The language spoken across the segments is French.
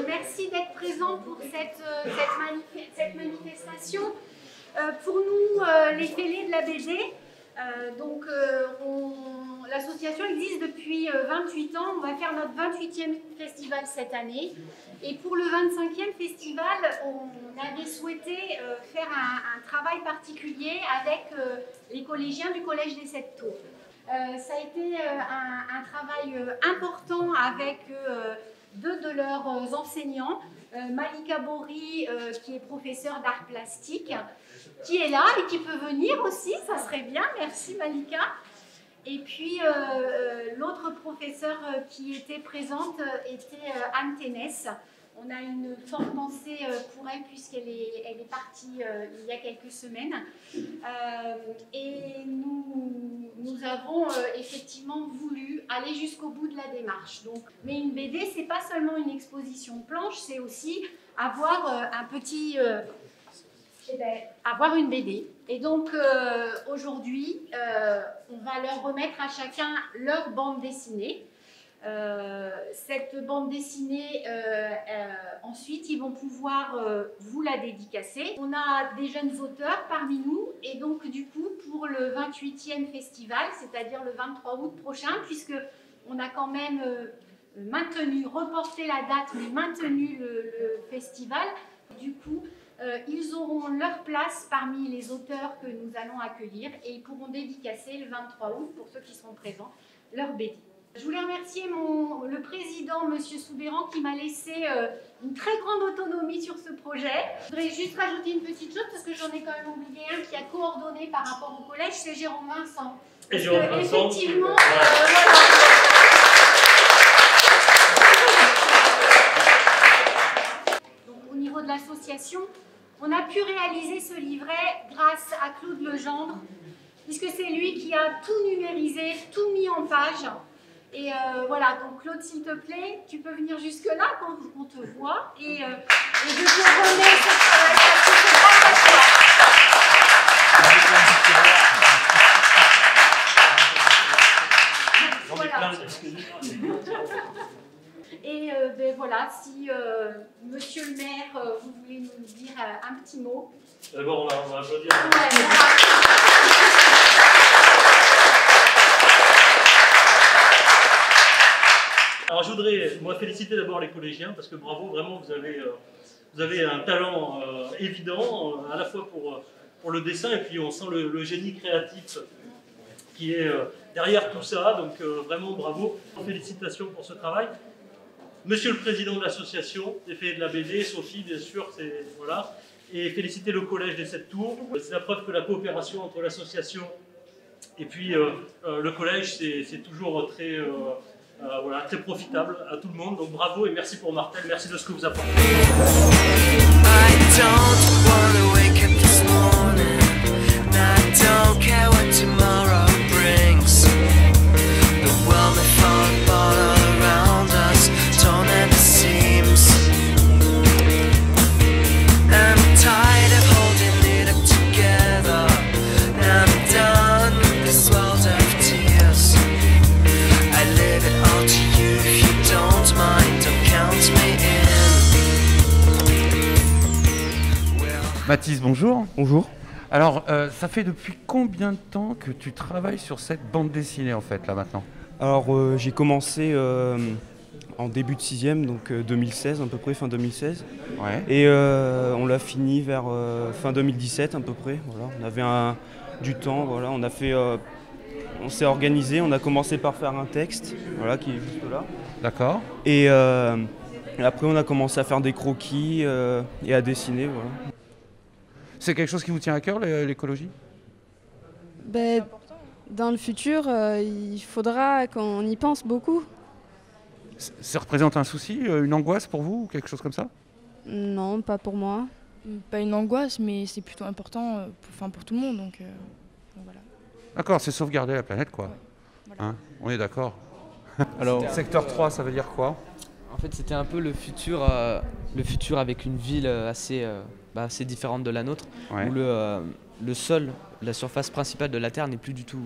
Merci d'être présent pour cette manifestation. Pour nous, les fêlés de la BD, l'association existe depuis 28 ans. On va faire notre 28e festival cette année. Et pour le 25e festival, on avait souhaité faire un travail particulier avec les collégiens du Collège des 7 Tours. Ça a été un travail important avec deux de leurs enseignants, Malika Bory, qui est professeure d'art plastique, qui est là et qui peut venir aussi, ça serait bien, merci Malika. Et puis l'autre professeure qui était présente était Anne Ténès. On a une forte pensée pour elle puisqu'elle est partie il y a quelques semaines. Et nous avons effectivement voulu aller jusqu'au bout de la démarche. Donc, mais une BD, c'est pas seulement une exposition planche, c'est aussi avoir avoir une BD. Et donc aujourd'hui, on va leur remettre à chacun leur bande dessinée. Cette bande dessinée, ensuite, ils vont pouvoir vous la dédicacer. On a des jeunes auteurs parmi nous et donc du coup, pour le 28e festival, c'est-à-dire le 23 août prochain, puisque on a quand même reporté la date, mais maintenu le festival, du coup, ils auront leur place parmi les auteurs que nous allons accueillir et ils pourront dédicacer le 23 août, pour ceux qui seront présents, leur BD. Je voulais remercier le président, M. Soubéran, qui m'a laissé une très grande autonomie sur ce projet. Je voudrais juste rajouter une petite chose, parce que j'en ai quand même oublié un qui a coordonné par rapport au collège, c'est Jérôme Vincent. Et Jérôme Vincent. Effectivement, Donc, au niveau de l'association, on a pu réaliser ce livret grâce à Claude Legendre, puisque c'est lui qui a tout numérisé, tout mis en page. Et voilà, donc Claude, s'il te plaît, tu peux venir jusque-là quand on te voit. Et je te remets ce travail parce que c'est grâce à toi. Voilà. Et voilà, si monsieur le maire, vous voulez nous dire un petit mot. D'abord, on va applaudir. Alors je voudrais féliciter d'abord les collégiens parce que bravo, vraiment vous avez un talent évident à la fois pour le dessin et puis on sent le génie créatif qui est derrière tout ça, donc vraiment bravo, félicitations pour ce travail. Monsieur le président de l'association des Fêlés de la BD, Sophie bien sûr, voilà, et féliciter le Collège des 7 Tours. C'est la preuve que la coopération entre l'association et puis le collège c'est toujours très voilà, très profitable à tout le monde, donc bravo et merci pour Martel, merci de ce que vous apportez. Mathis, bonjour. Bonjour. Alors, ça fait depuis combien de temps que tu travailles sur cette bande dessinée en fait, là maintenant? Alors, j'ai commencé en début de 6e, donc 2016 à peu près, fin 2016. Ouais. Et on l'a fini vers fin 2017 à peu près. Voilà. On avait du temps, voilà. On s'est organisé, on a commencé par faire un texte, voilà, qui est juste là. D'accord. Et Et après, on a commencé à faire des croquis et à dessiner. Voilà. C'est quelque chose qui vous tient à cœur, l'écologie? Ben, dans le futur, il faudra qu'on y pense beaucoup. Ça représente un souci, une angoisse pour vous ou quelque chose comme ça? Non, pas pour moi. Pas une angoisse, mais c'est plutôt important pour tout le monde. Donc voilà. D'accord, c'est sauvegarder la planète, quoi. Ouais, voilà. Hein, on est d'accord. Alors, Secteur 3, ça veut dire quoi? en fait, c'était un peu le futur avec une ville assez différente de la nôtre, Ouais. où le sol, la surface principale de la Terre n'est plus du tout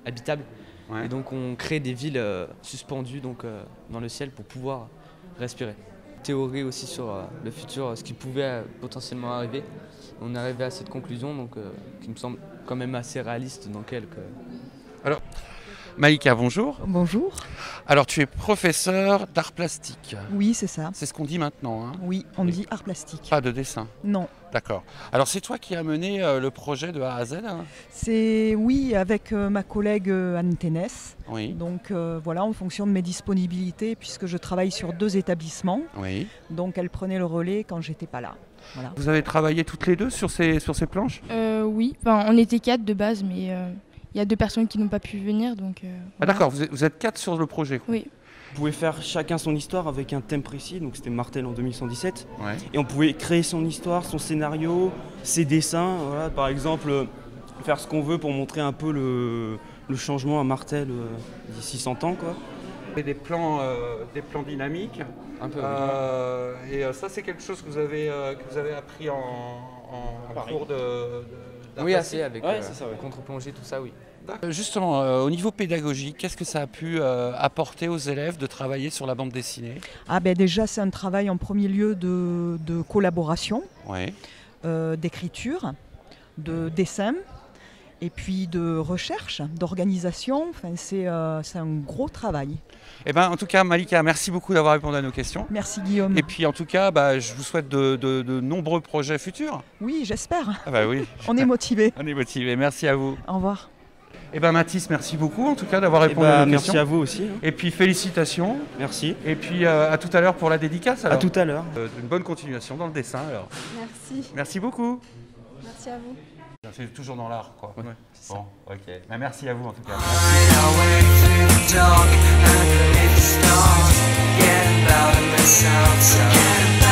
habitable. Ouais. Et donc on crée des villes suspendues dans le ciel pour pouvoir respirer. Théorie aussi sur le futur, ce qui pouvait potentiellement arriver. On est arrivé à cette conclusion qui me semble quand même assez réaliste dans quelques... Maïka, bonjour. Bonjour. Alors, tu es professeur d'art plastique. Oui, c'est ça. C'est ce qu'on dit maintenant, hein? Oui, on dit art plastique. Pas de dessin. Non. D'accord. Alors, c'est toi qui as mené le projet de A à Z, hein? C'est oui avec ma collègue Anne Ténès. Oui. Donc voilà, en fonction de mes disponibilités, puisque je travaille sur 2 établissements. Oui. Donc elle prenait le relais quand j'étais pas là. Voilà. Vous avez travaillé toutes les deux sur ces planches? Oui, enfin, on était 4 de base, mais il y a 2 personnes qui n'ont pas pu venir. Donc, Ah voilà. d'accord, vous êtes 4 sur le projet, quoi. Oui. On pouvait faire chacun son histoire avec un thème précis, donc c'était Martel en 2117. Ouais. Et on pouvait créer son histoire, son scénario, ses dessins. Voilà. Par exemple, faire ce qu'on veut pour montrer un peu le changement à Martel d'ici 100 ans, quoi. Et des plans dynamiques. Un peu. Et ça, c'est quelque chose que vous avez appris en cours de Oui, assez avec c'est ça, ouais. contre-plongée, tout ça, oui. Justement, au niveau pédagogique, qu'est-ce que ça a pu apporter aux élèves de travailler sur la bande dessinée? Ah ben déjà c'est un travail en premier lieu de collaboration, Ouais. d'écriture, de dessin. Et puis de recherche, d'organisation, enfin, c'est un gros travail. Eh ben, en tout cas, Malika, merci beaucoup d'avoir répondu à nos questions. Merci Guillaume. Et puis, en tout cas, je vous souhaite de nombreux projets futurs. Oui, j'espère. Ah bah oui, On est motivés. on est motivés. Merci à vous. Au revoir. Eh ben, Mathis, merci beaucoup, en tout cas, d'avoir Et répondu à nos merci questions. à vous aussi. Hein. Et puis, félicitations. Merci. Et puis, à tout à l'heure pour la dédicace. À Alors. tout à l'heure. Une bonne continuation dans le dessin, alors. Merci. Merci beaucoup. Merci à vous. C'est toujours dans l'art, quoi. Ouais, Bon, ok. Ben, merci à vous, en tout cas. Get about in the south side.